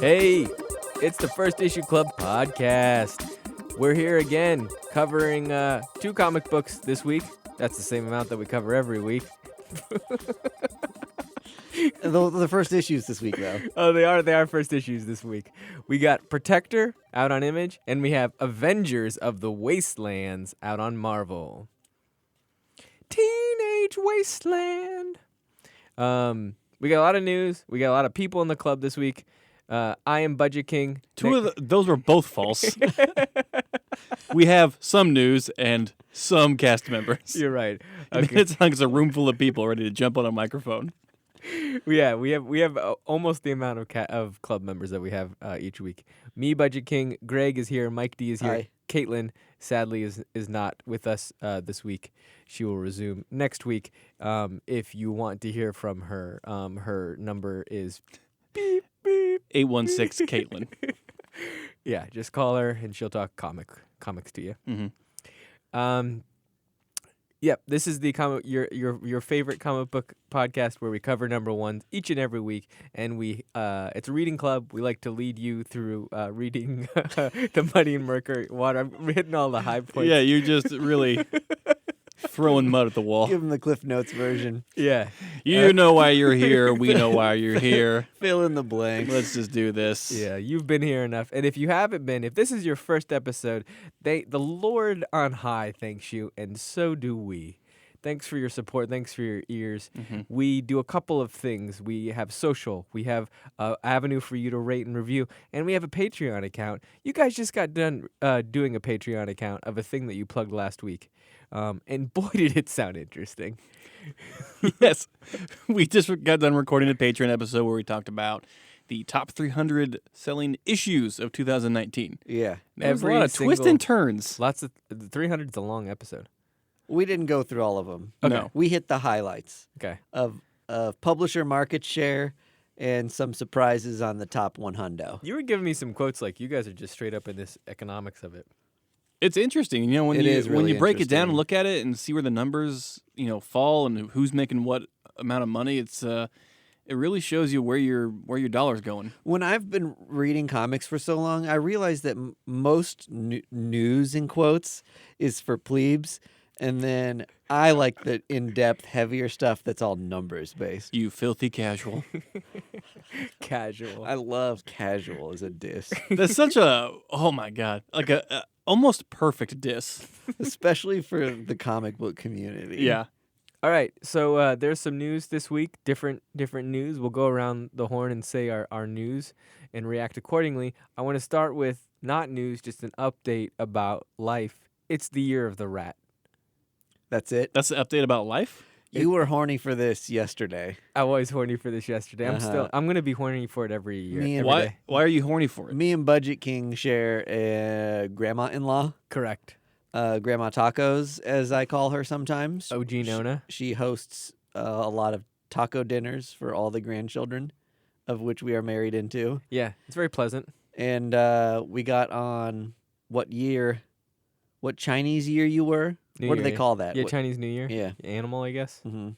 Hey, it's the First Issue Club podcast. We're here again covering 2 comic books this week. That's the same amount that we cover every week. The first issues this week, though. Oh, they are first issues this week. We got Protector out on Image, and we have Avengers of the Wastelands out on Marvel. Teenage Wasteland. We got a lot of news. We got a lot of people in the club this week. I am Budget King. Those were both false. We have some news and some cast members. You're right. Okay. It's like it's a room full of people ready to jump on a microphone. Yeah, we have almost the amount of club members that we have each week. Me, Budget King. Greg is here. Mike D is here. Hi. Caitlin, sadly, is not with us this week. She will resume next week. If you want to hear from her, her number is beep beep 816 Caitlin. Yeah, just call her and she'll talk comics to you. Mm-hmm. Yep, this is the your favorite comic book podcast where we cover number ones each and every week, and it's a reading club. We like to lead you through reading the Muddy and Mercury Water. I'm hitting all the high points. Yeah, you're just really throwing mud at the wall. Give them the Cliff Notes version. Yeah. You know why you're here. We know why you're here. Fill in the blanks. Let's just do this. Yeah, you've been here enough. And if you haven't been, if this is your first episode, the Lord on high thanks you, and so do we. Thanks for your support. Thanks for your ears. Mm-hmm. We do a couple of things. We have social. We have an avenue for you to rate and review. And we have a Patreon account. You guys just got done doing a Patreon account of a thing that you plugged last week. And boy, did it sound interesting. Yes. We just got done recording a Patreon episode where we talked about the top 300 selling issues of 2019. Yeah. There was a lot of twists and turns. Lots of 300 is a long episode. We didn't go through all of them. Okay. No. We hit the highlights Okay. of publisher market share and some surprises on the top 100. You were giving me some quotes like you guys are just straight up in this economics of it. It's interesting, when It is when really you break it down and interesting. look at it and see where the numbers, fall and who's making what amount of money. It's it really shows you where your dollar's going. When I've been reading comics for so long, I realized that most news, in quotes, is for plebes. And then I like the in-depth, heavier stuff that's all numbers-based. You filthy casual. Casual. I love casual as a diss, That's such oh my God, like a almost perfect diss. especially for the comic book community. Yeah. All right, so there's some news this week, different news. We'll go around the horn and say our news and react accordingly. I want to start with not news, just an update about life. It's the year of the rat. That's it. That's the update about life? You were horny for this yesterday. I was horny for this yesterday. I'm gonna be horny for it every year. Me and every Why day. why are you horny for it? Me and Budget King share a grandma-in-law, Correct. Grandma Tacos, as I call her sometimes. OG Nona. She hosts a lot of taco dinners for all the grandchildren, of which we are married into. Yeah, it's very pleasant. And we got on what Chinese year you were? New What do Year, they call that? Yeah, Chinese New Year. Yeah. Animal, I guess. Mm-hmm.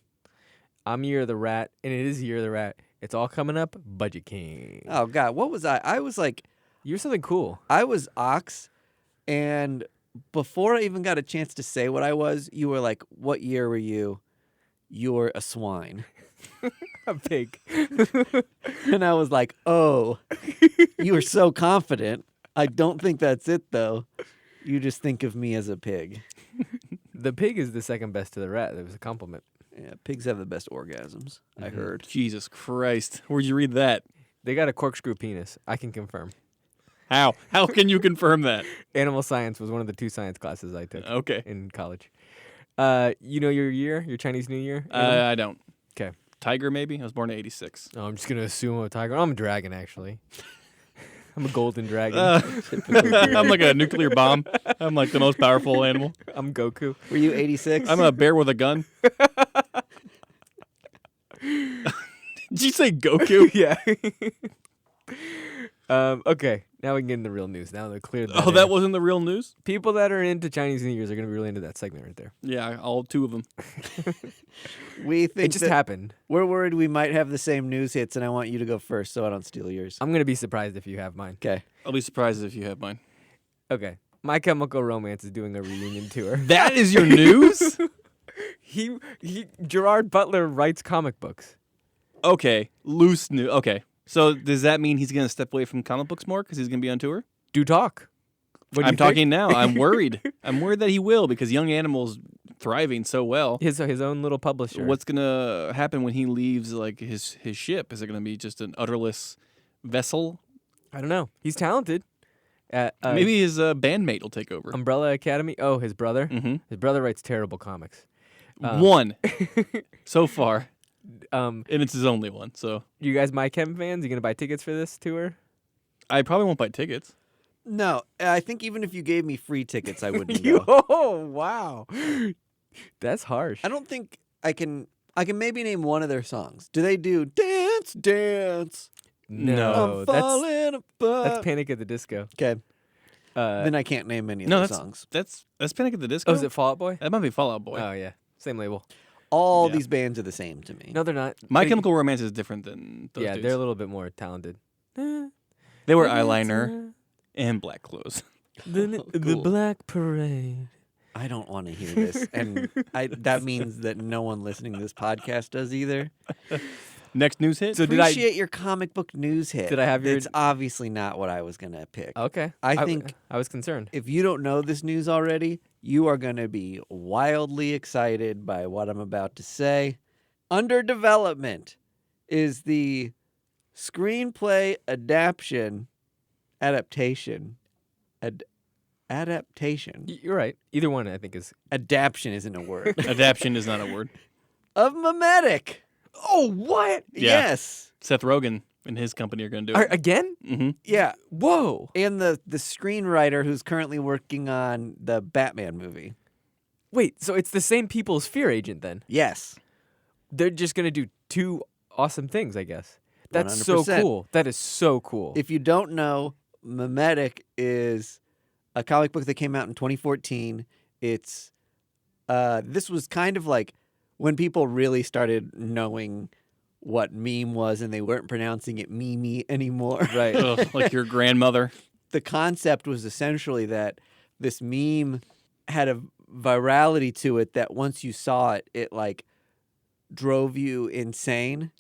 I'm year of the rat, and it is year of the rat. It's all coming up. Budget King. Oh, God. What was I? I was like, You're something cool. I was ox, and before I even got a chance to say what I was, you were like, what year were you? You were a swine. A pig. And I was like, oh, you were so confident. I don't think that's it, though. You just think of me as a pig. The pig is the second best to the rat. That was a compliment. Yeah, pigs have the best orgasms, I Mhm. heard. Jesus Christ. Where'd you read that? They got a corkscrew penis. I can confirm. How? How can you confirm that? Animal science was one of the 2 science classes I took Okay. in college. You know your year, your Chinese New Year? I don't. 'Kay. Tiger, maybe? I was born in 86. Oh, I'm just going to assume I'm a tiger. I'm a dragon, actually. I'm a golden dragon. I'm like a nuclear bomb. I'm like the most powerful animal. I'm Goku. Were you 86? I'm a bear with a gun. Did you say Goku? Yeah. Okay. Now we can get into the real news. Now they're cleared. Oh, that wasn't the real news? People that are into Chinese New Year's are going to be really into that segment right there. Yeah, all 2 of them. We think It just that happened. we're worried we might have the same news hits, and I want you to go first so I don't steal yours. I'm going to be surprised if you have mine. Okay. I'll be surprised if you have mine. Okay. My Chemical Romance is doing a reunion tour. That is your news? Gerard Butler writes comic books. Okay, loose news. Okay, so does that mean he's going to step away from comic books more because he's going to be on tour? Do talk. What do I'm you talking think? now. I'm worried. I'm worried that he will because Young Animal's thriving so well. His own little publisher. What's going to happen when he leaves like his ship? Is it going to be just an udderless vessel? I don't know. He's talented. Maybe his bandmate will take over. Umbrella Academy. Oh, his brother. Mm-hmm. His brother writes terrible comics. One so far, Um, and it's his only one. So you guys, My Chem fans, you gonna buy tickets for this tour? I probably won't buy tickets. No, I think even if you gave me free tickets, I wouldn't go. Oh wow, that's harsh. I don't think I can. I can maybe name one of their songs. Do they do Dance, Dance? No, I'm that's falling apart. Panic at the Disco. Okay, Uh, then I can't name any of No, their that's songs. that's Panic at the Disco. oh, is it Fall Out Boy? That might be Fall Out Boy. Oh yeah, same label. All Yeah. these bands are the same to me. No, they're not. My They- Chemical Romance is different than those Yeah, dudes. they're a little bit more talented. They wear eyeliner and black clothes. The Cool. Black Parade. I don't want to hear this, and that means that no one listening to this podcast does either. Next news hit. So did I- Appreciate your comic book news hit. Did I have your- It's obviously not what I was gonna pick. Okay, I think- I was concerned. If you don't know this news already, you are going to be wildly excited by what I'm about to say. Under development is the screenplay adaptation. Adaptation. You're right. Either one, I think, is. Adaption isn't a word. Adaption is not a word. Of Memetic. Oh, what? Yeah. Yes. Seth Rogen and his company are going to do it. Again? Mm-hmm. Yeah. Whoa. And the screenwriter who's currently working on the Batman movie. Wait, so it's the same people as Fear Agent then? Yes. They're just gonna do 2 awesome things, I guess. That's so 100%. cool. That is so cool. If you don't know, Memetic is a comic book that came out in 2014. It's this was kind of like when people really started knowing what meme was and they weren't pronouncing it meme anymore. Right. Ugh, like your grandmother. The concept was essentially that this meme had a virality to it that once you saw it, it like drove you insane.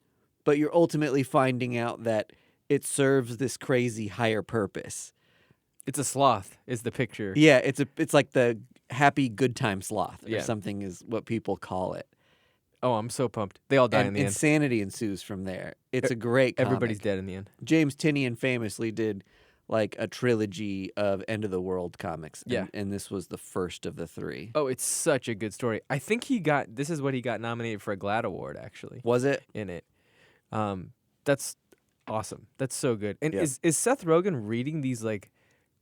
But you're ultimately finding out that it serves this crazy higher purpose. It's a sloth. Is the picture? Yeah, it's like the happy good time sloth or Yeah. something is what people call it. Oh, I'm so pumped. They all die in And the end. insanity ensues from there. It's a great comic. Everybody's dead in the end. James Tynion famously did like a trilogy of end of the world comics. Yeah. And this was the first of the 3. Oh, it's such a good story. I think this is what he got nominated for a GLAAD award actually Was it? in it. That's awesome. That's so good. And Yeah. is Seth Rogen reading these like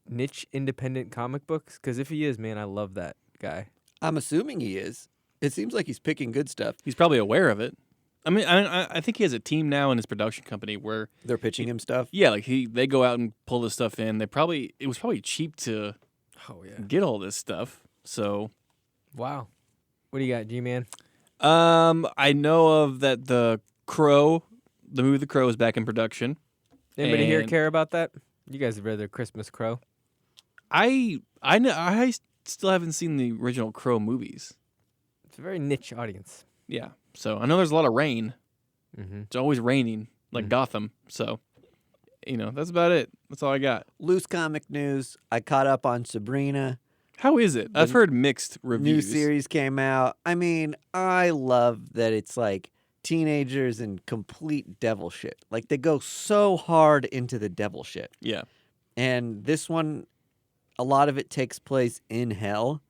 niche independent comic books? Because if he is, man, I love that guy. I'm assuming he is. It seems like he's picking good stuff. He's probably aware of it. I mean, I think he has a team now in his production company where, They're pitching him stuff. yeah, like they go out and pull this stuff in. It was probably cheap to Oh yeah. get all this stuff. So, Wow. What do you got, G-Man? I know of that the movie The Crow is back in production. Anybody here And- care about that? You guys have read the Christmas Crow. I still haven't seen the original Crow movies. It's a very niche audience. Yeah, so I know there's a lot of rain. Mm-hmm. It's always raining, like Gotham. So, that's about it. That's all I got. Loose comic news. I caught up on Sabrina. How is it? I've heard mixed New reviews. series came out. I mean, I love that it's like teenagers and complete devil shit. Like they go so hard into the devil shit. Yeah. And this one, a lot of it takes place in hell,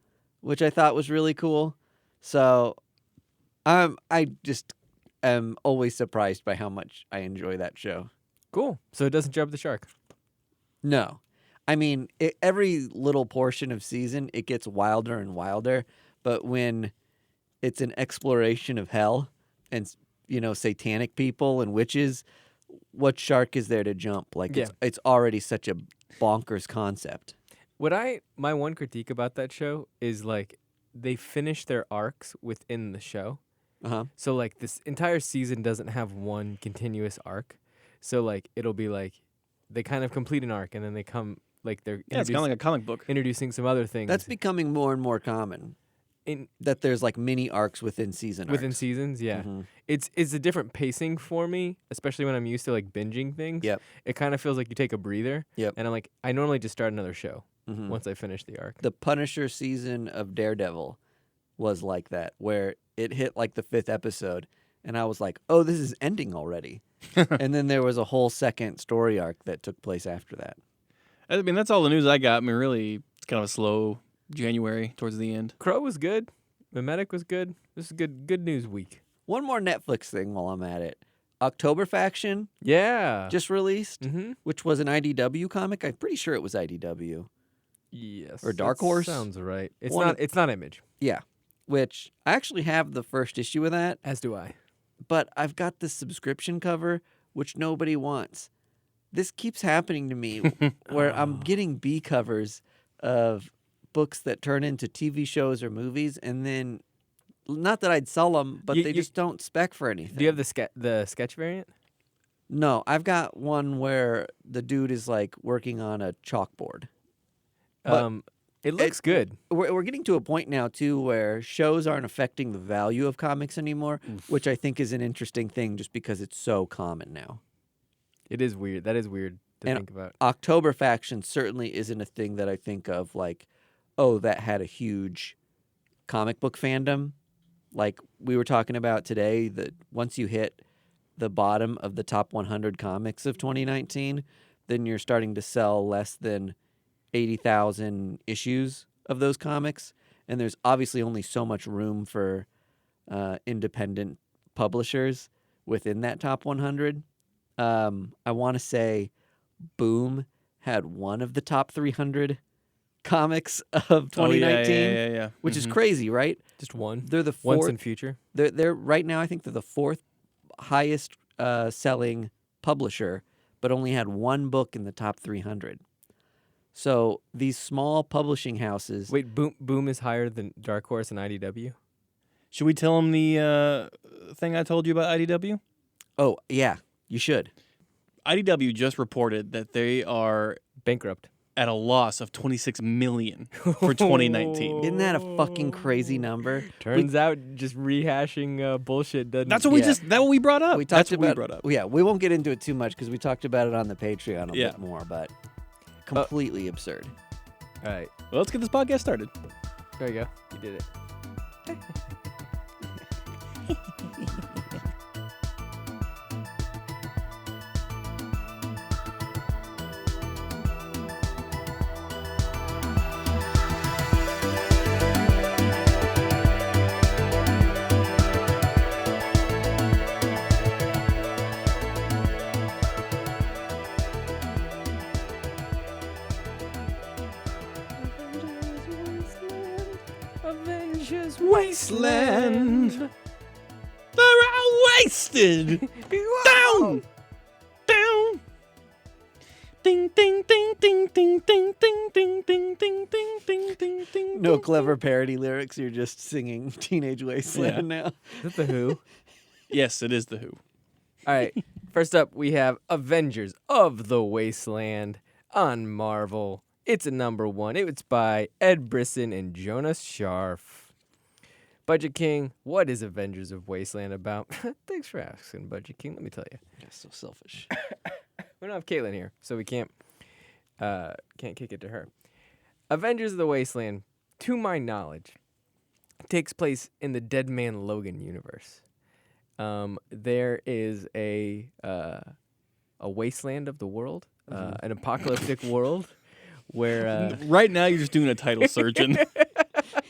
which I thought was really cool. So I just am always surprised by how much I enjoy that show. Cool. So it doesn't jump the shark. No. I mean, every little portion of season, it gets wilder and wilder. But when it's an exploration of hell and, satanic people and witches, what shark is there to jump? Like, Yeah. it's already such a bonkers concept. My one critique about that show is like they finish their arcs within the show. Uh-huh. So like this entire season doesn't have one continuous arc. So like it'll be like they kind of complete an arc and then they come like they're Yeah, it's kind of like a comic book. introducing some other things. That's becoming more and more common. That there's like mini arcs within arcs. Seasons, yeah. Mhm. It's a different pacing for me, especially when I'm used to like binging things. Yep. It kind of feels like you take a breather. Yep. And I'm like, I normally just start another show Mhm. once I finish the arc. The Punisher season of Daredevil was like that, where it hit like the 5th episode, and I was like, oh, this is ending already. And then there was a whole second story arc that took place after that. I mean, that's all the news I got. I mean, really, it's kind of a slow January towards the end. Crow was good. Mimetic was good. This is good news week. One more Netflix thing while I'm at it. October Faction Yeah. just released, Mm-hmm. which was an IDW comic. I'm pretty sure it was IDW. Yes. Or Dark that Horse? Sounds right. It's One not. of- It's not Image. Yeah, which I actually have the first issue of that, As do I. but I've got the subscription cover, which nobody wants. This keeps happening to me where I'm getting B covers of books that turn into TV shows or movies, and then not that I'd sell them, but You- they you- just don't spec for anything. Do you have the sketch variant? No, I've got one where the dude is like working on a chalkboard. But It looks good. We're getting to a point now too where shows aren't affecting the value of comics anymore, which I think is an interesting thing just because it's so common now. It is weird. That is weird to And think about. October Faction certainly isn't a thing that I think of like, oh, that had a huge comic book fandom. Like we were talking about today, that once you hit the bottom of the top 100 comics of 2019, then you're starting to sell less than 80,000 issues of those comics. And there's obviously only so much room for independent publishers within that top 100. I want to say Boom had one of the top 300 comics of 2019, yeah. which is crazy, right? Just one. They're the Once fourth. in future. They're right now. I think they're the fourth highest selling publisher, but only had one book in the top 300. So these small publishing houses. Wait, Boom is higher than Dark Horse and IDW? Should we tell them the thing I told you about IDW? Oh yeah, you should. IDW just reported that they are Bankrupt. at a loss of $26 million for 2019. Isn't that a fucking crazy number? Turns out just rehashing bullshit doesn't. That's what we Yeah. that's what we brought up. We That's talked what about. we brought up. Yeah, we won't get into it too much because we talked about it on the Patreon a Yeah. bit more, but completely absurd. All right. Well, let's get this podcast started. There you go. You did it. Avengers Wasteland. They're all wasted. Down. Down. Ding ding ding ding ding ding ding ding ding ding ding ding ding ding. No clever parody lyrics. You're just singing Teenage Wasteland now. Is that the Who? Yes, it is the Who. All right. First up, we have Avengers of the Wasteland on Marvel. It's a #1. It's by Ed Brisson and Jonas Scharf. Budget King, what is Avengers of Wasteland about? Thanks for asking, Budget King. Let me tell you. You're so selfish. We don't have Caitlin here, so we can't kick it to her. Avengers of the Wasteland, to my knowledge, takes place in the Dead Man Logan universe. There is a wasteland of the world, an apocalyptic world, where Right now, you're just doing a title surgeon.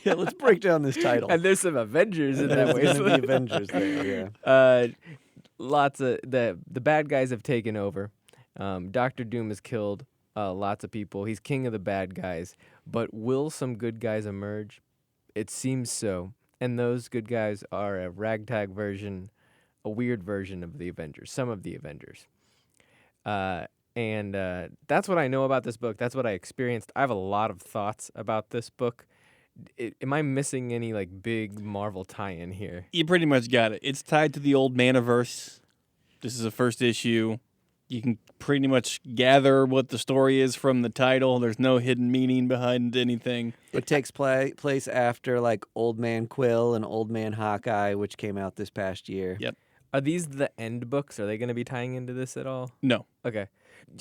Yeah, let's break down this title. and there's some Avengers in that There's gonna be wasteland. Avengers there. Yeah. Lots of the bad guys have taken over. Doctor Doom has killed lots of people. He's king of the bad guys. But will some good guys emerge? It seems so. And those good guys are a ragtag version, a weird version of the Avengers. Some of the Avengers. And that's what I know about this book. That's what I experienced. I have a lot of thoughts about this book. Am I missing any like big Marvel tie-in here? You pretty much got it. It's tied to the Old Maniverse. This is the first issue. You can pretty much gather what the story is from the title. There's no hidden meaning behind anything. It takes place after like Old Man Quill and Old Man Hawkeye, which came out this past year. Yep. Are these the end books? Are they going to be tying into this at all? No. Okay.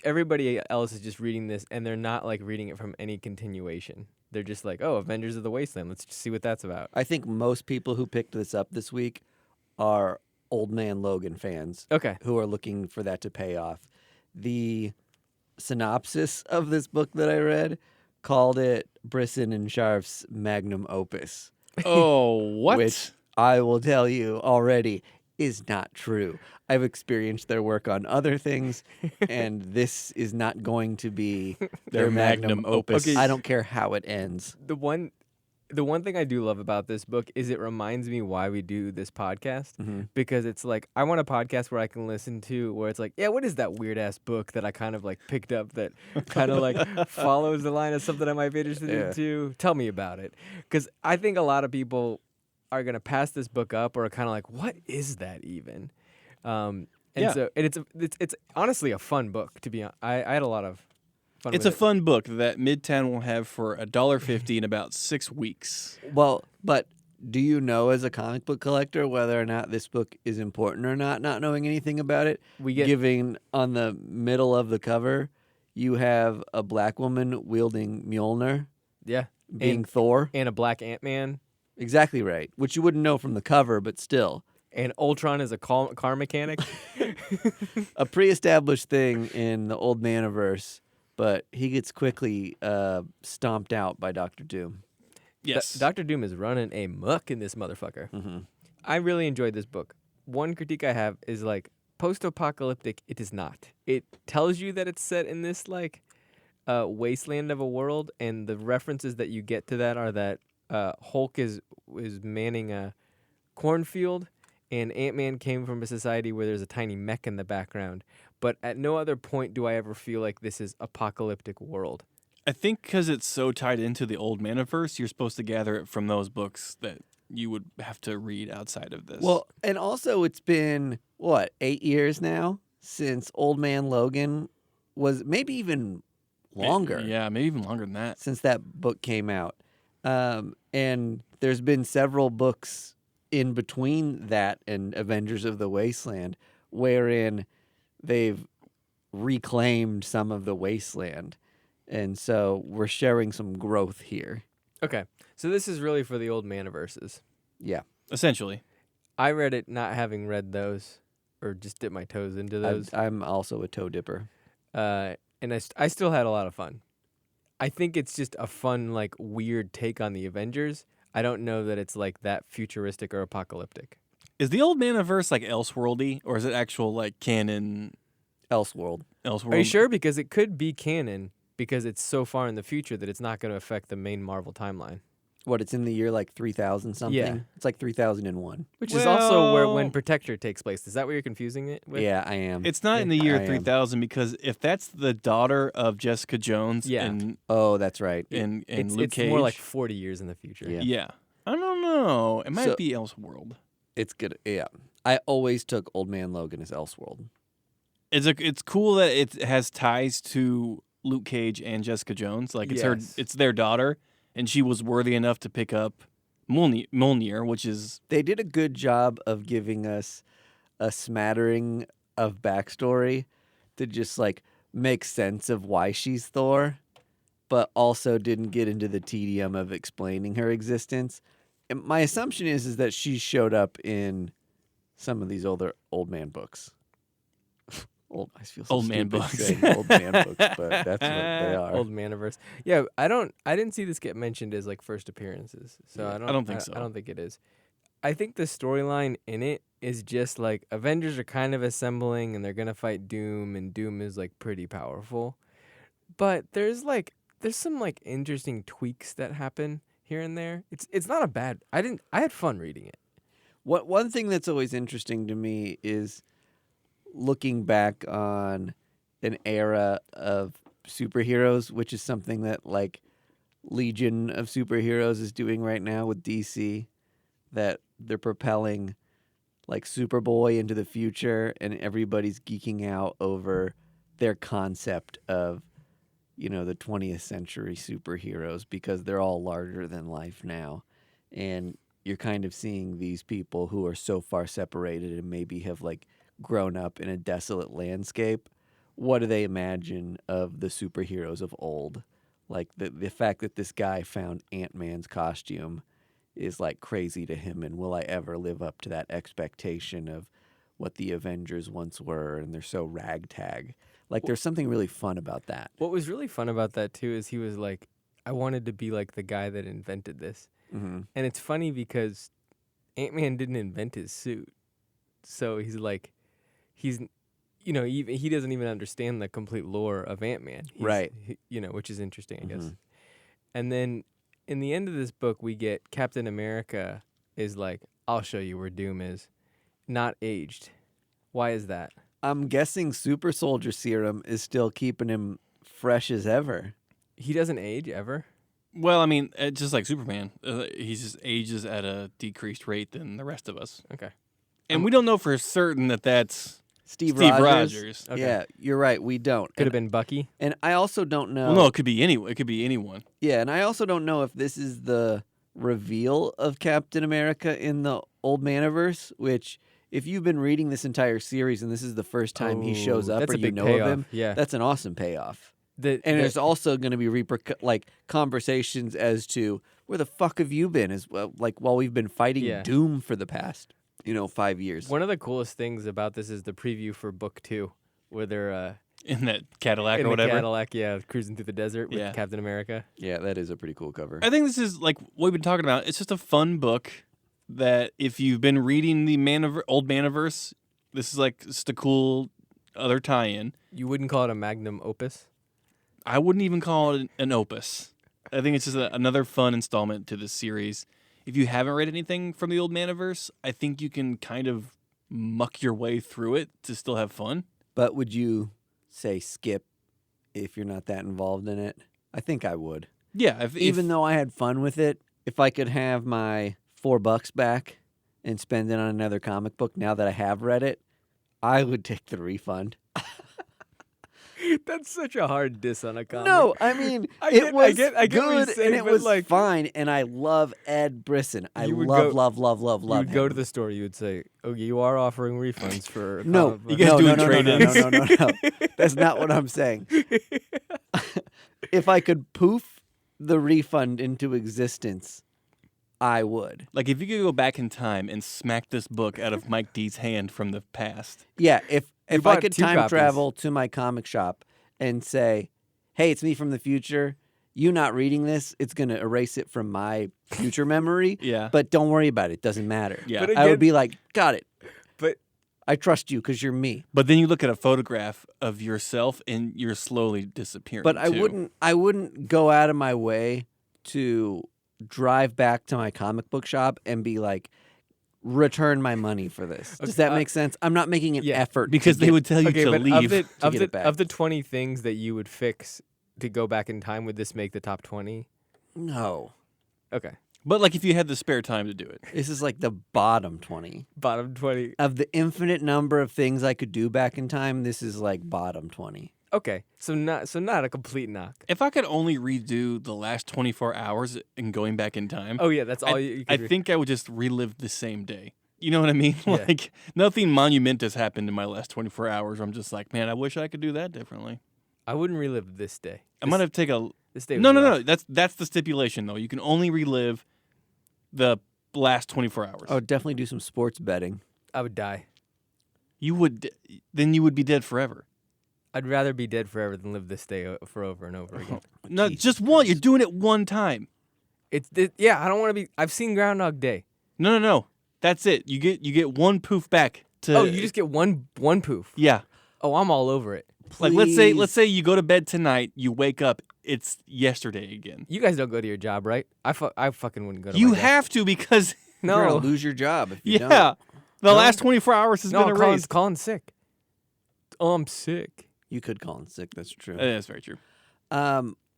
Everybody else is just reading this, and they're not like reading it from any continuation. They're just like, oh, Avengers of the Wasteland. Let's just see what that's about. I think most people who picked this up this week are Old Man Logan fans Okay. who are looking for that to pay off. The synopsis of this book that I read called it Brisson and Sharf's magnum opus, Oh, what? which I will tell you already is not true. I've experienced their work on other things, and this is not going to be their magnum opus. Okay. I don't care how it ends. The one thing I do love about this book is it reminds me why we do this podcast, because it's like I want a podcast where I can listen to where it's like, yeah, what is that weird ass book that I kind of like picked up that kind of like follows the line of something I might be interested into? Tell me about it, because I think a lot of people are gonna pass this book up or are kind of like, what is that even? And it's honestly a fun book to be honest. I had a lot of fun. It's with a fun book that Midtown will have for $1.50 in about 6 weeks. Well, but do you know as a comic book collector whether or not this book is important or not knowing anything about it? We get Giving on the middle of the cover, you have a black woman wielding Mjolnir, yeah, being Thor. and a black Ant-Man. Exactly right, which you wouldn't know from the cover, but still. And Ultron is a car mechanic. A pre-established thing in the Old Maniverse, but he gets quickly stomped out by Dr. Doom. Yes. Dr. Doom is running a muck in this motherfucker. Mm-hmm. I really enjoyed this book. One critique I have is like post-apocalyptic. It is not. It tells you that it's set in this like wasteland of a world, and the references that you get to that are that Hulk is manning a cornfield, and Ant-Man came from a society where there's a tiny mech in the background. But at no other point do I ever feel like this is apocalyptic world. I think because it's so tied into the Old Maniverse, you're supposed to gather it from those books that you would have to read outside of this. Well, and also it's been, 8 years now since Old Man Logan was, maybe even longer. Yeah, maybe even longer than that. Since that book came out. And there's been several books in between that and Avengers of the Wasteland wherein they've reclaimed some of the wasteland. And so we're sharing some growth here. Okay, so this is really for the old Maniverses. Yeah. Essentially. I read it not having read those, or just dipped my toes into those. I'm also a toe dipper. And I still had a lot of fun. I think it's just a fun, like, weird take on the Avengers. I don't know that it's, like, that futuristic or apocalyptic. Is the Old Maniverse like Elseworldy, or is it actual like canon Elseworld. Elseworld? Are you sure? Because it could be canon, because it's so far in the future that it's not going to affect the main Marvel timeline. What, it's in the year like 3000 something? Yeah. It's like 3001. Which is also when Well- Protector takes place. Is that what you're confusing it with? Yeah, I am. It's not in the year I am. 3000 because if that's the daughter of Jessica Jones Yeah. and Oh, that's right. and It's Luke Cage, more like 40 years in the future. Yeah. yeah. I don't know. It might So- be Elseworld. It's good. Yeah. I always took Old Man Logan as Elseworld. It's cool that it has ties to Luke Cage and Jessica Jones. Like Yes. it's their daughter, and she was worthy enough to pick up Mjolnir, which is They did a good job of giving us a smattering of backstory to just like make sense of why she's Thor, but also didn't get into the tedium of explaining her existence. And my assumption is that she showed up in some of these older old man books. I feel so Old man stupid books. saying old man books, but that's what they are. Old Maniverse. Yeah, I didn't see this get mentioned as like first appearances. So Yeah, I don't think so. I don't think it is. I think the storyline in it is just like Avengers are kind of assembling and they're going to fight Doom, and Doom is like pretty powerful. But there's some like interesting tweaks that happen here and there. It's not a bad. I had fun reading it. One thing that's always interesting to me is looking back on an era of superheroes, which is something that like Legion of Superheroes is doing right now with DC, that they're propelling like Superboy into the future, and everybody's geeking out over their concept of, you know, the 20th century superheroes because they're all larger than life now. And you're kind of seeing these people who are so far separated and maybe have like grown up in a desolate landscape. What do they imagine of the superheroes of old? Like the fact that this guy found Ant-Man's costume is like crazy to him, and will I ever live up to that expectation of what the Avengers once were, and they're so ragtag. Like there's something really fun about that. What was really fun about that too is he was like, I wanted to be like the guy that invented this. Mm-hmm. And it's funny because Ant-Man didn't invent his suit. So he's like, he doesn't even understand the complete lore of Ant-Man. Right. Which is interesting, I guess. Mhm. And then in the end of this book, we get Captain America is like, I'll show you where Doom is. Not aged. Why is that? I'm guessing super soldier serum is still keeping him fresh as ever. He doesn't age ever? Well, I mean, just like Superman, he just ages at a decreased rate than the rest of us. Okay. And we don't know for certain that that's Steve Rogers. Rogers. Okay. Yeah, you're right. We don't. Could have been Bucky. And I also don't know. Well, no, it could be anyone. It could be anyone. Yeah, and I also don't know if this is the reveal of Captain America in the Old Maniverse, which, if you've been reading this entire series and this is the first time he shows up that's or a you big know payoff. of him, Yeah. that's an awesome payoff. And there's also going to be conversations as to where the fuck have you been as well, like while we've been fighting Doom for the past 5 years. One of the coolest things about this is the preview for book 2, where they're In that Cadillac in or the whatever. Cadillac, cruising through the desert with Captain America. Yeah, that is a pretty cool cover. I think this is like what we've been talking about. It's just a fun book that if you've been reading the Old Maniverse, this is like just a cool other tie-in. You wouldn't call it a magnum opus? I wouldn't even call it an opus. I think it's just another fun installment to this series. If you haven't read anything from the Old Maniverse, I think you can kind of muck your way through it to still have fun. But would you say skip if you're not that involved in it? I think I would. Yeah. Even though I had fun with it, if I could have my $4 back and spend it on another comic book now that I have read it, I would take the refund. That's such a hard diss on a comic. No, I mean, I it was get what you're good saying, and it but, was like, fine, and I love Ed Brisson. I You would love You would him. go to the store, you would say, "Oh, you are offering refunds for." No, You guys doing trade-ins? No. That's not what I'm saying. If I could poof the refund into existence, I would. Like if you could go back in time and smack this book out of Mike D's hand from the past. Yeah, if I bought could 2 time copies. travel to my comic shop and say, "Hey, it's me from the future. You not reading this, it's going to erase it from my future memory. Yeah. But don't worry about it. It doesn't matter." Yeah. But I again- would be like, "Got it. But I trust you because you're me." But then you look at a photograph of yourself and you're slowly disappearing. But too. I wouldn't go out of my way to drive back to my comic book shop and be like, return my money for this. Does that make sense? I'm not making an effort because to they get- would tell you okay, to but leave. get it back. of the 20 things that you would fix to go back in time, would this make the top 20? No. Okay, But like if you had the spare time to do it. This is like the bottom 20. bottom 20. Of the infinite number of things I could do back in time, this is like bottom 20. Okay, so not a complete knock. If I could only redo the last 24 hours and going back in time, Oh yeah, that's all you I could think I would just relive the same day. You know what I mean? Yeah. Like nothing monumentous happened in my last 24 hours. Where I'm just like, man, I wish I could do that differently. I wouldn't relive this day. I might have to take a This day. Was no. rough. That's the stipulation though. You can only relive the last 24 hours. I would definitely do some sports betting. I would die. You would be dead forever. I'd rather be dead forever than live this day for over and over again. No, Jesus just one. You're Christ. doing it one time. Yeah, I don't want to be. I've seen Groundhog Day. No. That's it. You get one poof back to. Oh, you just get one poof. Yeah. Oh, I'm all over it. Like let's say you go to bed tonight, you wake up, it's yesterday again. You guys don't go to your job, right? I fucking wouldn't go to You my job. have to because You're going No. to lose your job if you yeah, the last 24 hours has No, been erased. Colin's sick. Oh, I'm sick. You could call in sick. That's true. That's very true.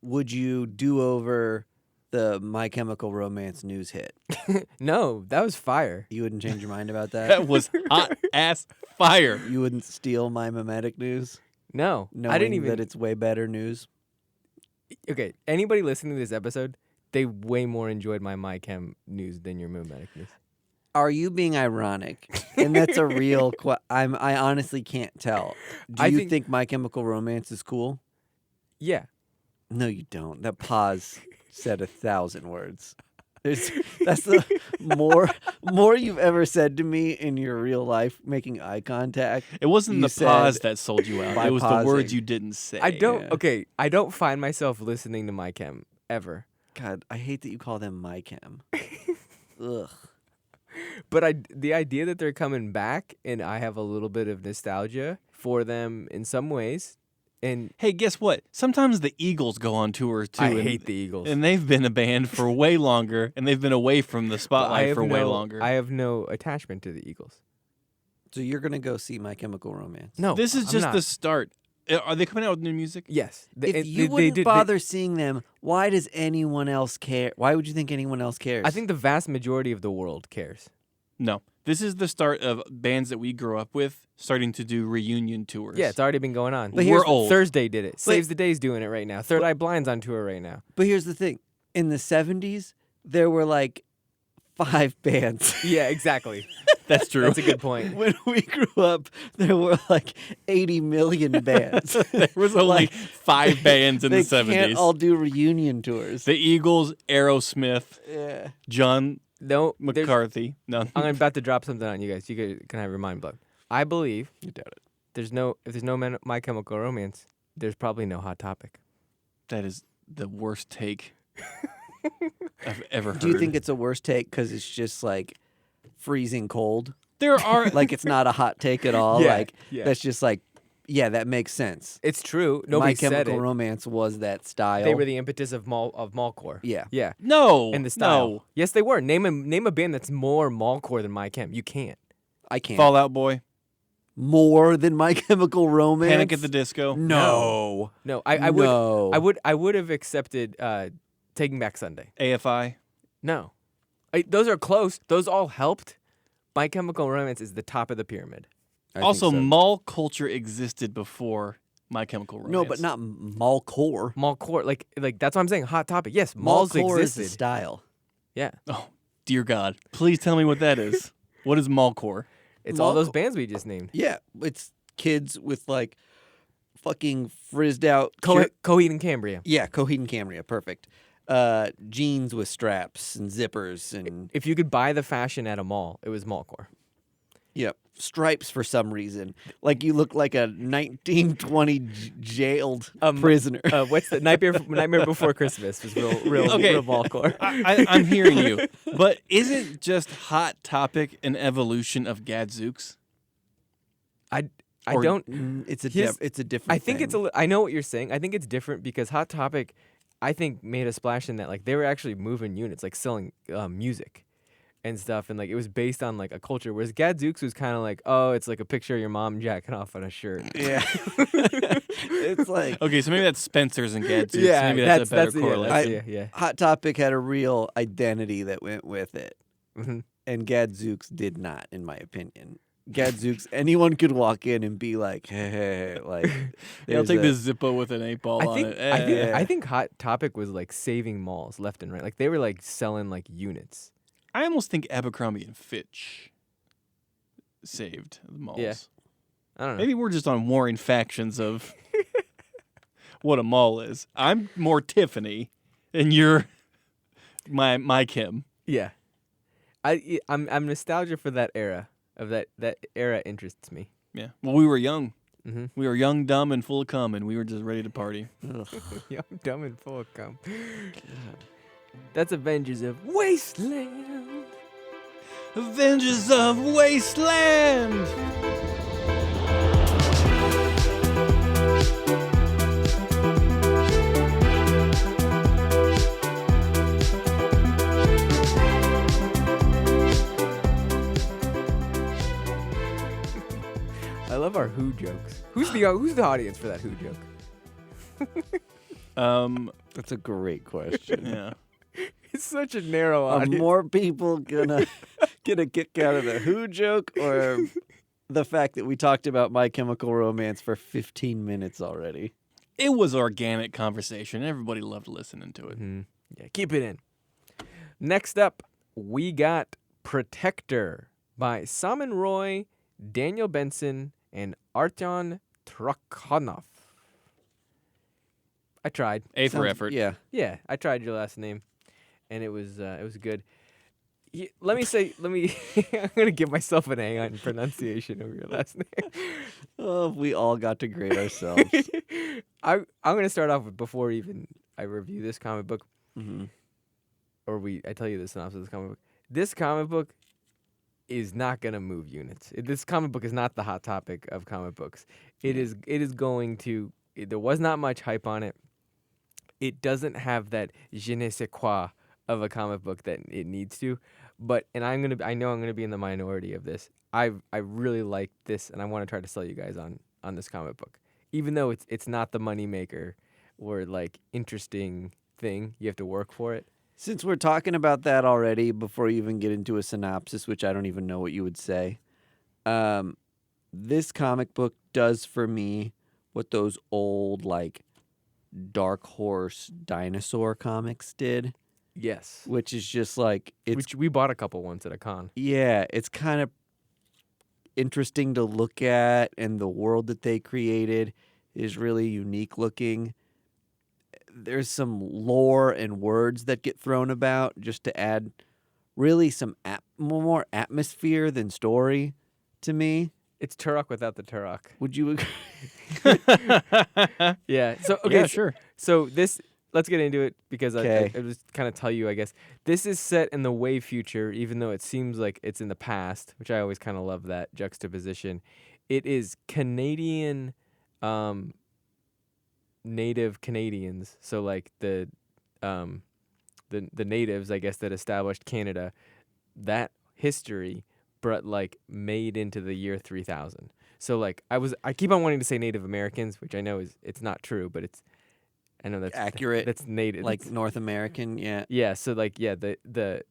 Would you do over the My Chemical Romance news hit? No, that was fire. You wouldn't change your mind about that? That was hot ass fire. You wouldn't steal my mimetic news? No, Knowing I didn't even. that it's way better news? Okay, anybody listening to this episode, they way more enjoyed my Chem news than your Moonmatic news. Are you being ironic? And that's a real I honestly can't tell. Do you think My Chemical Romance is cool? Yeah. No, you don't. That pause said 1,000 words. That's the more you've ever said to me in your real life, making eye contact. It wasn't You the pause said that sold you out. by It was the pausing. words you didn't say. I don't. Yeah. Okay, I don't find myself listening to my Chem ever. God, I hate that you call them My Chem. Ugh. But the idea that they're coming back and I have a little bit of nostalgia for them in some ways. And Hey, guess what? Sometimes the Eagles go on tour too. I and, hate the Eagles. And they've been a band for way longer, and they've been away from the But spotlight for way longer. I have no attachment to the Eagles. So you're gonna go see My Chemical Romance? No, This is I'm just not. the start. Are they coming out with new music? Yes. If you wouldn't bother seeing them, why does anyone else care? Why would you think anyone else cares? I think the vast majority of the world cares. No. This is the start of bands that we grew up with starting to do reunion tours. Yeah, it's already been going on. But We're old. Thursday did it. Saves the Day's doing it right now. Third Eye Blind's on tour right now. But here's the thing: in the '70s, there were like 5 bands. Yeah, exactly. That's true. That's a good point. When we grew up, there were like 80 million bands. There was only 5 bands in they the 70s. can't all do reunion tours. The Eagles, Aerosmith, Yeah. John No, there's- McCarthy. No. I'm about to drop something on you guys. You can have your mind blown. I believe You doubt it. if there's no My Chemical Romance, there's probably no Hot Topic. That is the worst take I've ever heard. Do you think it's a worse take because it's just like freezing cold? there are Like it's not a hot take at all? Yeah, Like yeah. that's just like, yeah, that makes sense. It's true. Nobody My said Chemical it. Romance was that style. They were the impetus of mallcore. Yeah. Yeah. No. And the style. No. Yes, they were. Name a band that's more mallcore than My Chem. You can't. I can't. Fallout Boy. More than My Chemical Romance? Panic at the Disco. No. No, I would. No. I would have accepted Taking Back Sunday. AFI. No, those are close. Those all helped. My Chemical Romance is the top of the pyramid. I think Also, so. mall culture existed before My Chemical Romance. No, but not mallcore. Mallcore, like that's what I'm saying. Hot Topic. Yes, malls Mallcore is the existed. style. Yeah, Oh, dear God. Please tell me what that is. What is mallcore? it's all those Mallcore. bands we just named. Yeah, it's kids with like fucking frizzed out. Coheed and Cambria. Yeah, Coheed and Cambria, perfect. Jeans with straps and zippers and If you could buy the fashion at a mall, it was mallcore. stripes for some reason. Like you look like a 1920 jailed Um, prisoner. What's the Nightmare Before Christmas was real Okay. mallcore. I'm hearing you. But isn't just Hot Topic an evolution of Gadzooks? I Or- don't. It's a here's- it's a different. I think thing. it's a. I know what you're saying. I think it's different because Hot Topic, I think, made a splash in that like they were actually moving units, like selling music and stuff, and like it was based on like a culture. Whereas Gadzooks was kind of like, oh, it's like a picture of your mom jacking off on a shirt. Yeah. It's like Okay, so maybe that's Spencer's and Gadzooks. Yeah, maybe that's a better yeah, correlation. yeah. Hot Topic had a real identity that went with it, Mhm. and Gadzooks did not, in my opinion. Gadzooks, anyone could walk in and be like, hey, like. Yeah, I'll there's take a- this Zippo with an 8-ball I on think it. Yeah. I think Hot Topic was like saving malls left and right. Like they were like selling like units. I almost think Abercrombie and Fitch saved the malls. Yeah. I don't know. Maybe we're just on warring factions of what a mall is. I'm more Tiffany, and you're my Kim. Yeah. I'm nostalgia for that era. That era interests me. Yeah. Well, we were young. Mm-hmm. We were young, dumb, and full of cum, and we were just ready to party. Yeah, I'm dumb and full of cum. That's Avengers of Wasteland. Avengers of Wasteland. I love our are Who jokes? Who's the audience for that Who joke? That's a great question. Yeah. It's such a narrow Are audience. more people gonna get a kick out of the Who joke or the fact that we talked about My Chemical Romance for 15 minutes already? It was organic conversation. Everybody loved listening to it. Mhm. Yeah, keep it in. Next up, we got Protector by Salman Roy, Daniel Benson, and Artyom Trakhanov. I tried. A for Sounds- effort. Yeah. Yeah, I tried your last name, and it was good. Let me. I'm gonna give myself an A on pronunciation of your last name. Oh, we all got to grade ourselves. I'm gonna start off with before even I review this comic book, Mhm. or I tell you the synopsis of this comic book. This comic book is not gonna move units. This comic book is not the hot topic of comic books. It is going to. There was not much hype on it. It doesn't have that je ne sais quoi of a comic book that it needs to. But I know I'm gonna be in the minority of this. I really like this, and I want to try to sell you guys on this comic book, even though it's not the moneymaker or like interesting thing. You have to work for it. Since we're talking about that already, before you even get into a synopsis, which I don't even know what you would say, this comic book does for me what those old like Dark Horse dinosaur comics did, Yes, which is just like which we bought a couple once at a con. yeah, it's kind of interesting to look at, and the world that they created is really unique looking. There's some lore and words that get thrown about just to add really some more atmosphere than story to me. It's Turok without the Turok. Would you agree? Yeah. So okay. Yeah, sure. So this, let's get into it because Okay. I just kind of tell you, I guess. This is set in the way future, even though it seems like it's in the past, which I always kind of love that juxtaposition. It is Canadian, native Canadians. So like the natives, I guess, that established Canada, that history, but like made into the year 3000. So like I keep on wanting to say Native Americans, which I know it's not true, but I know that's Accurate. That's native. Like North American, yeah. Yeah, so like the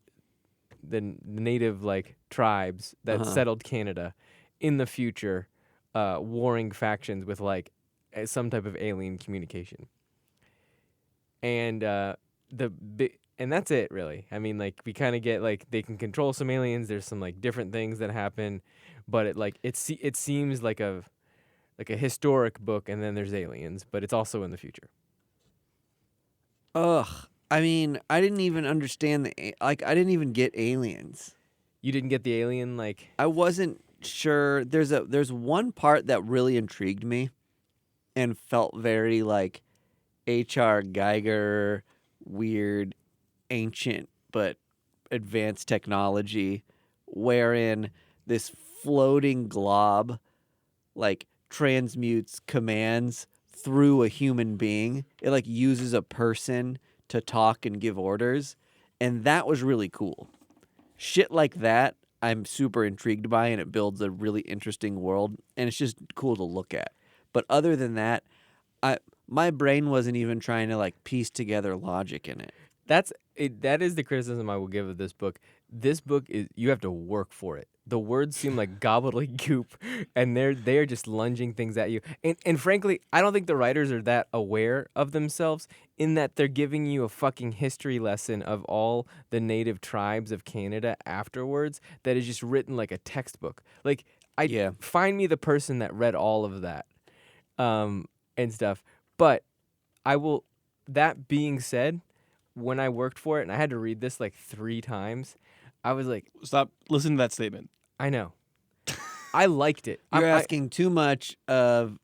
native like tribes that Uh-huh. settled Canada in the future, warring factions with like some type of alien communication. And and that's it really. I mean, like we kind of get like they can control some aliens. There's some like different things that happen, but it seems like a historic book, and then there's aliens, but it's also in the future. Ugh. I mean, I didn't even understand I didn't even get aliens. You didn't get the alien like. I wasn't sure. There's one part that really intrigued me and felt very like H.R. Geiger, weird, ancient but advanced technology, wherein this floating glob like transmutes commands through a human being. It like uses a person to talk and give orders, and that was really cool. Shit like that I'm super intrigued by, and it builds a really interesting world, and it's just cool to look at. But other than that, my brain wasn't even trying to like piece together logic in it. That is the criticism I will give of this book. This book is, you have to work for it. The words seem like gobbledygook, and they're just lunging things at you. And frankly, I don't think the writers are that aware of themselves, in that they're giving you a fucking history lesson of all the native tribes of Canada afterwards that is just written like a textbook. Like find me the person that read all of that and stuff. But I will, that being said, when I worked for it and I had to read this like 3 times, I was like, Stop. Listen to that statement. I know. I liked it. You're asking too much of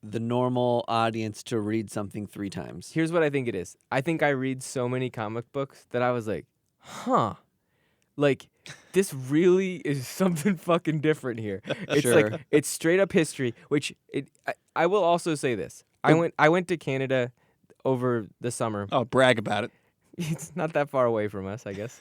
the normal audience to read something 3 times. Here's what I think it is. I think I read so many comic books that I was like, huh. Like, this really is something fucking different here. It's Sure. like, it's straight up history, which I will also say this. I went to Canada over the summer. Oh, brag about it. It's not that far away from us, I guess.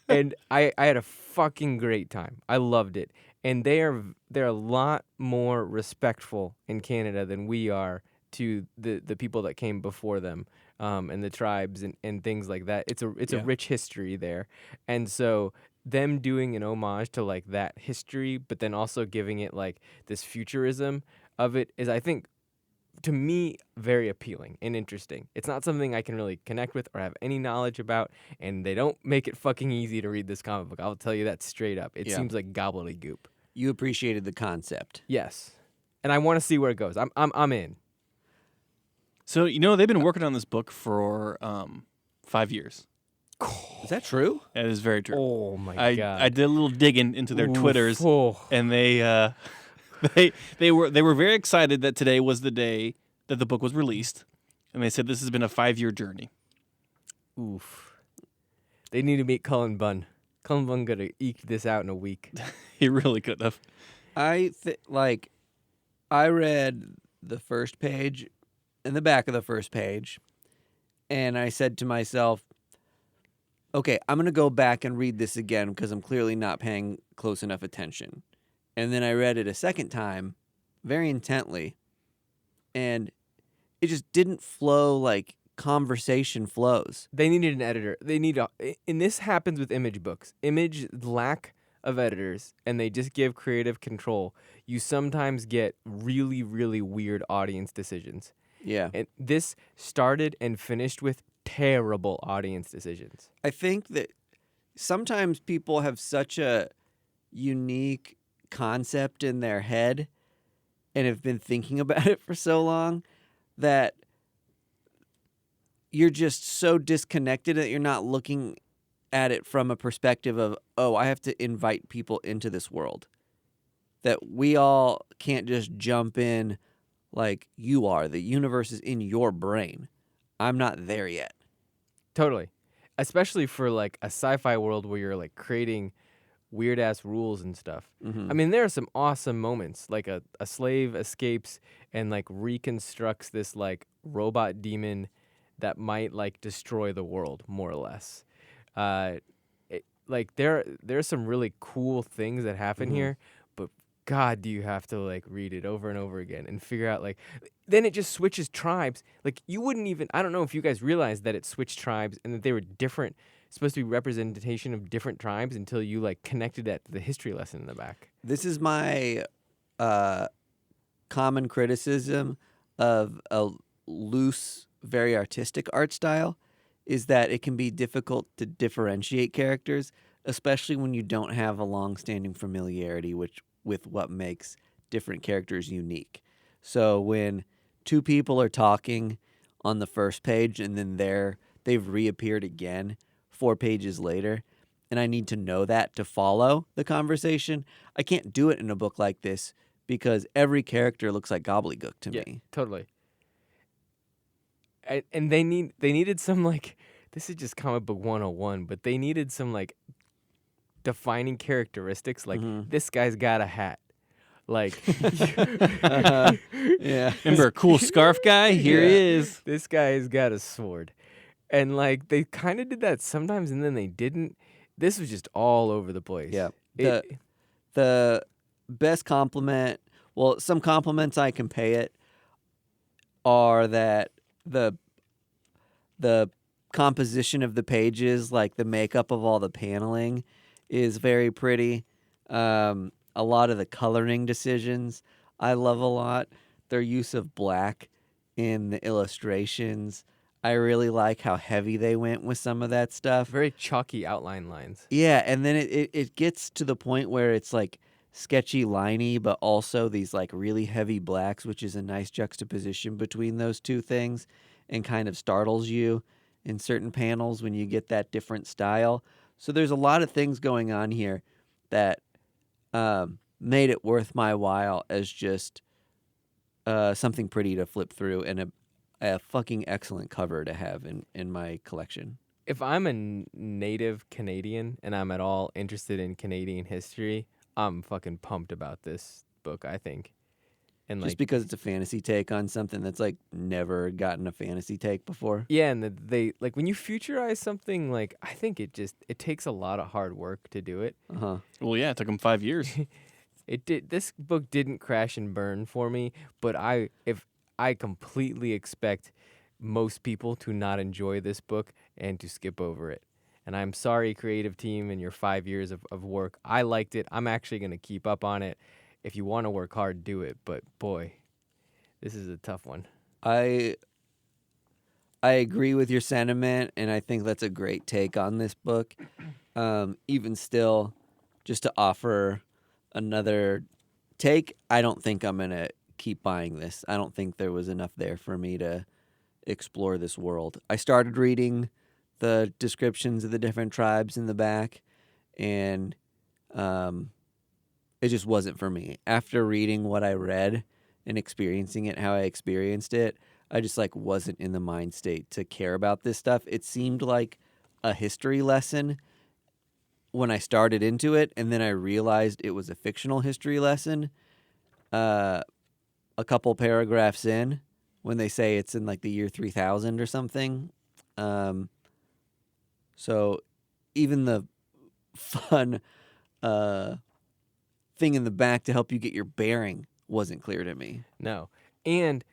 And I had a fucking great time. I loved it. and they're a lot more respectful in Canada than we are to the people that came before them, and the tribes and things like that. It's a Yeah. rich history there, and so them doing an homage to like that history, but then also giving it like this futurism of it is, I think, to me, very appealing and interesting. It's not something I can really connect with or have any knowledge about, and they don't make it fucking easy to read this comic book. I'll tell you that straight up. It Yeah. seems like gobbledygook. You appreciated the concept. Yes, and I want to see where it goes. I'm in. So they've been working on this book for 5 years. Is that true? That is very true. Oh my god! I did a little digging into their Oof. Twitters, Oh. and they were very excited that today was the day that the book was released, and they said this has been a 5-year journey. Oof. They need to meet Cullen Bunn. Cullen Bunn could have eked this out in a week. He really could have. I read the first page and the back of the first page, and I said to myself, okay, I'm going to go back and read this again because I'm clearly not paying close enough attention. And then I read it a second time, very intently, and it just didn't flow like conversation flows. They needed an editor. And this happens with Image books. Image lack of editors, and they just give creative control. You sometimes get really, really weird audience decisions. Yeah. And this started and finished with terrible audience decisions. I think that sometimes people have such a unique concept in their head and have been thinking about it for so long that you're just so disconnected that you're not looking at it from a perspective of, oh, I have to invite people into this world. That we all can't just jump in like you are. The universe is in your brain. I'm not there yet. Totally. Especially for like a sci-fi world where you're like creating weird ass rules and stuff. Mm-hmm. I mean, there are some awesome moments. Like a slave escapes and like reconstructs this like robot demon that might like destroy the world, more or less. Like there's some really cool things that happen Mhm. here, but God, do you have to like read it over and over again and figure out like, then it just switches tribes. Like you wouldn't even, I don't know if you guys realized that it switched tribes and that they were different, supposed to be representation of different tribes until you like connected that to the history lesson in the back. This is my common criticism of a loose, very artistic art style is that it can be difficult to differentiate characters, especially when you don't have a long-standing familiarity with what makes different characters unique. So when two people are talking on the first page and then they've reappeared again 4 pages later, and I need to know that to follow the conversation, I can't do it in a book like this because every character looks like gobbledygook to me. Totally. And they needed some like, this is just comic book 101, but they needed some like defining characteristics, like this guy's got a hat. Like Yeah. Remember a cool scarf guy? Here he is. This guy's got a sword. And like they kind of did that sometimes and then they didn't. This was just all over the place. Yeah. It- The best compliment, well, some compliments I can pay it are that the composition of the pages, like the makeup of all the paneling, is very pretty. A lot of the coloring decisions I love a lot. Their use of black in the illustrations. I really like how heavy they went with some of that stuff. very chalky outline lines. Yeah, and then it gets to the point where it's like sketchy liney, but also these like really heavy blacks, which is a nice juxtaposition between those two things and kind of startles you in certain panels when you get that different style. So there's a lot of things going on here that made it worth my while as just something pretty to flip through and a fucking excellent cover to have in my collection. If I'm a native Canadian and I'm at all interested in Canadian history, I'm fucking pumped about this book, I think. And Just like, because it's a fantasy take on something that's like never gotten a fantasy take before. yeah, and they like when you futurize something, like I think it takes a lot of hard work to do it. Uh-huh. Well, yeah, it took him 5 years. This book didn't crash and burn for me, but I completely expect most people to not enjoy this book and to skip over it. And I'm sorry, creative team, and your 5 years of work. I liked it. I'm actually going to keep up on it. If you want to work hard, do it. But boy, this is a tough one. I agree with your sentiment, and I think that's a great take on this book. Even still, just to offer another take, I don't think I'm going to keep buying this. I don't think there was enough there for me to explore this world. I started reading the descriptions of the different tribes in the back, and it just wasn't for me. After reading what I read and experiencing it how I experienced it, I just wasn't in the mind state to care about this stuff. It seemed like a history lesson when I started into it, and then I realized it was a fictional history lesson a couple paragraphs in, when they say it's in the year 3000 or something. So even the fun thing in the back to help you get your bearing wasn't clear to me. No. And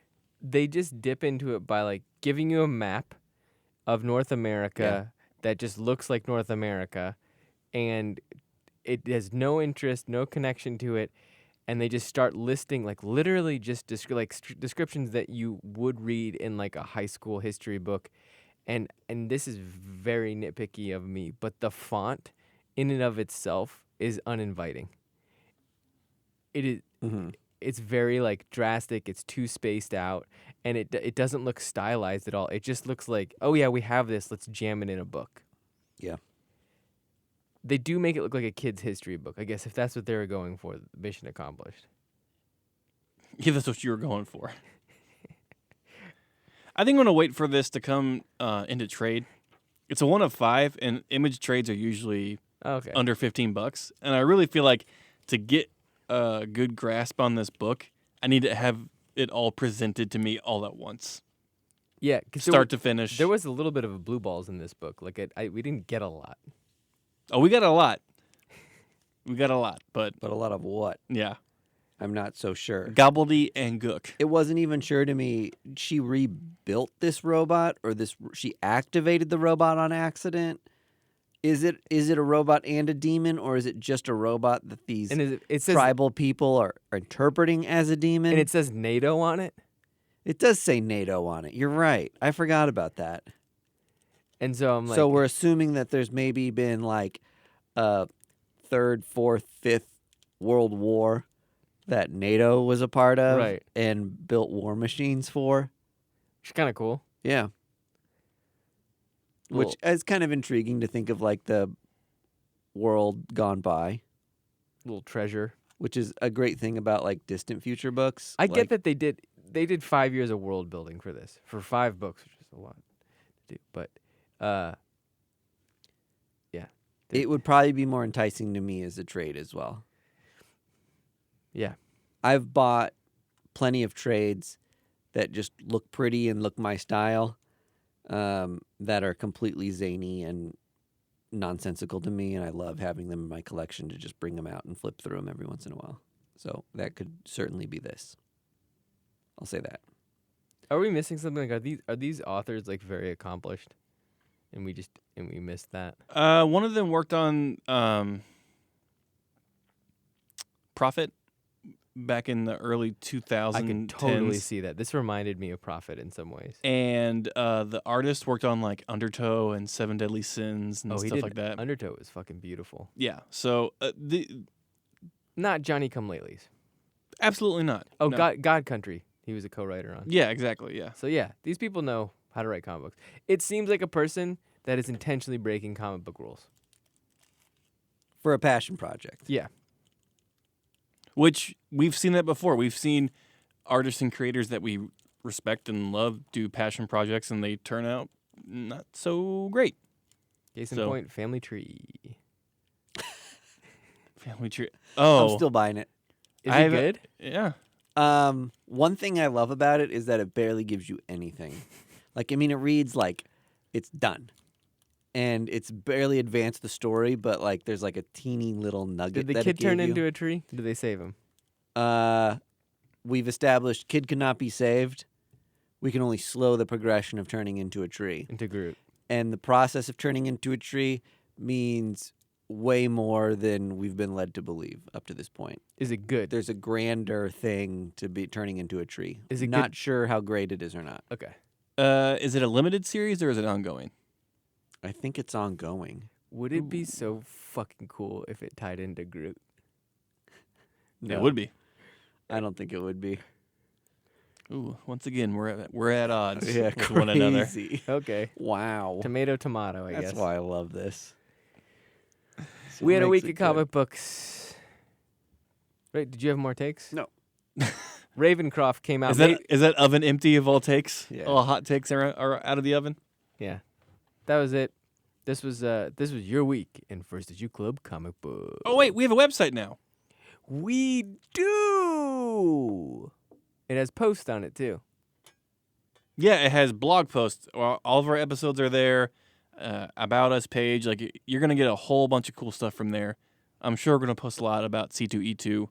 they just dip into it by giving you a map of North America that just looks like North America, and it has no interest, no connection to it, and they just start listing literally just descriptions that you would read in a high school history book. And this is very nitpicky of me, but the font in and of itself is uninviting. It is It's very drastic, it's too spaced out, and it doesn't look stylized at all. It just looks like, oh yeah, we have this, let's jam it in a book. Yeah. They do make it look like a kid's history book. I guess if that's what they were going for, mission accomplished. Yeah, that's what you were going for. I think I'm going to wait for this to come into trade. It's a 1 of 5, and image trades are usually under $15. And I really feel like to get a good grasp on this book, I need to have it all presented to me all at once. Yeah, start to finish. There was a little bit of a blue balls in this book. We didn't get a lot. Oh, we got a lot. We got a lot, but a lot of what? Yeah. I'm not so sure. Gobbledy and gook. It wasn't even sure to me. She rebuilt this robot, or she activated the robot on accident. Is it a robot and a demon, or is it just a robot that these it says, tribal people are interpreting as a demon? And it says NATO on it. It does say NATO on it. You're right. I forgot about that. And so I'm so we're assuming that there's maybe been a 3rd, 4th, 5th World War that NATO was a part of, right, and built war machines for. Which is kind of cool. Yeah. Which is kind of intriguing to think of the world gone by. Little treasure. Which is a great thing about distant future books. I get that they did 5 years of world building for this, for 5 books, which is a lot to do. But yeah. It would probably be more enticing to me as a trade as well. Yeah. I've bought plenty of trades that just look pretty and look my style, that are completely zany and nonsensical to me, and I love having them in my collection to just bring them out and flip through them every once in a while. So that could certainly be this. I'll say that. Are we missing something? Are these authors very accomplished, and we missed that? One of them worked on Prophet back in the early 2010s. I can totally see that. This reminded me of Prophet in some ways. And the artist worked on Undertow and 7 Deadly Sins and stuff like that. Undertow is fucking beautiful. Yeah. So not Johnny Come Latelys. Absolutely not. Oh, no. God Country. He was a co-writer on. Yeah, exactly. Yeah. So yeah, these people know how to write comic books. It seems like a person that is intentionally breaking comic book rules for a passion project. Yeah. Which we've seen that before. We've seen artists and creators that we respect and love do passion projects, and they turn out not so great. Case in point, Family Tree. Family Tree. Oh. I'm still buying it. Is it good? Yeah. One thing I love about it is that it barely gives you anything. It reads like it's done. and it's barely advanced the story, but like there's like a teeny little nugget. Did the that kid it turn gave you. into a tree? Did they save him? We've established kid cannot be saved. We can only slow the progression of turning into a tree. Into Groot. And the process of turning into a tree means way more than we've been led to believe up to this point. Is it good? There's a grander thing to be turning into a tree. Is it not good? sure how great it is or not. Okay. Is it a limited series or is it ongoing? I think it's ongoing. Would it be so fucking cool if it tied into Groot? No, It would be. I don't think it would be. Ooh, once again, we're at odds Yeah, with one another. crazy. Okay. Wow. Tomato, I That's guess. why I love this. So We it had a makes week it of good. comic books. Right, did you have more takes? No. Ravencroft came out. Is that oven empty of all takes? Yeah. All hot takes are out of the oven? Yeah. That was it. This was your week in First Issue Club comic book. Oh, wait, we have a website now. We do. It has posts on it too. Yeah, it has blog posts. All of our episodes are there. About us page. Like, you're going to get a whole bunch of cool stuff from there. I'm sure we're going to post a lot about C2E2,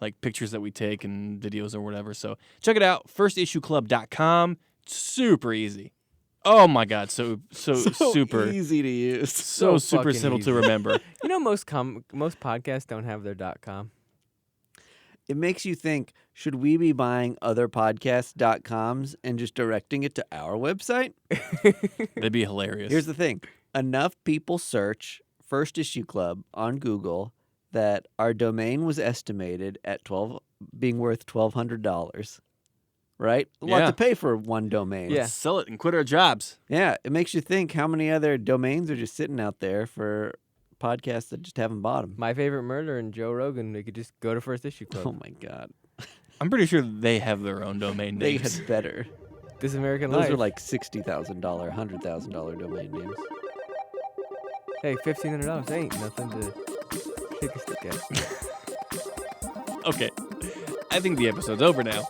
like pictures that we take and videos or whatever. So check it out, firstissueclub.com. Super easy. Oh my God, so super easy to use. so super fucking simple easy. to remember. You know most podcasts don't have their .com. It makes you think, should we be buying other podcasts.coms and just directing it to our website? That'd be hilarious. Here's the thing. Enough people search First Issue Club on Google that our domain was estimated at being worth $1,200. Right? A lot Yeah. to pay for one domain. Yeah. Let's sell it and quit our jobs. Yeah. It makes you think how many other domains are just sitting out there for podcasts that just haven't bought them. My Favorite Murder and Joe Rogan. They could just go to First Issue Club. Oh my God. I'm pretty sure they have their own domain They names. had better. This American Those Life. are like $60,000, $100,000 domain names. Hey, $1,500 ain't nothing to take a stick at. Okay. I think the episode's over now.